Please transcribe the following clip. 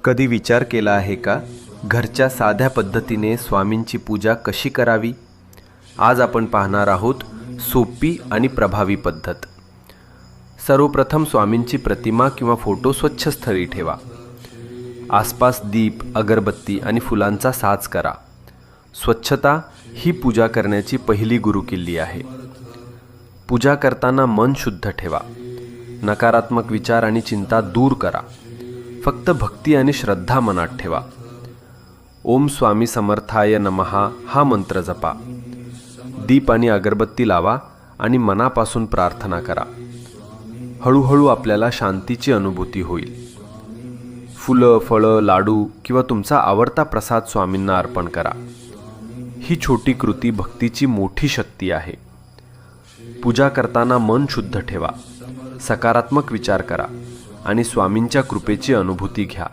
कधी विचार केला आहे का घरच्या साध्या पद्धतीने स्वामींची पूजा कशी करावी? आज आपण पाहणार आहोत सोपी आणि प्रभावी पद्धत. सर्वप्रथम स्वामींची प्रतिमा किंवा फोटो स्वच्छ स्थळी ठेवा. आसपास दीप, अगरबत्ती आणि फुलांचा साज करा. स्वच्छता ही पूजा करण्याची पहिली गुरुकिल्ली आहे. पूजा करताना मन शुद्ध ठेवा. नकारात्मक विचार आणि चिंता दूर करा. फक्त भक्ती आणि श्रद्धा मनात ठेवा. ओम स्वामी समर्थाय नमः हा मंत्र जपा. दीप आणि अगरबत्ती लावा आणि मनापासून प्रार्थना करा. हळूहळू आपल्याला शांतीची अनुभूती होईल. फुलं, फळं, लाडू किंवा तुमचा आवडता प्रसाद स्वामींना अर्पण करा. ही छोटी कृती भक्तीची मोठी शक्ती आहे. पूजा करताना मन शुद्ध ठेवा. सकारात्मक विचार करा आणि स्वामींच्या कृपेची अनुभूती घ्या.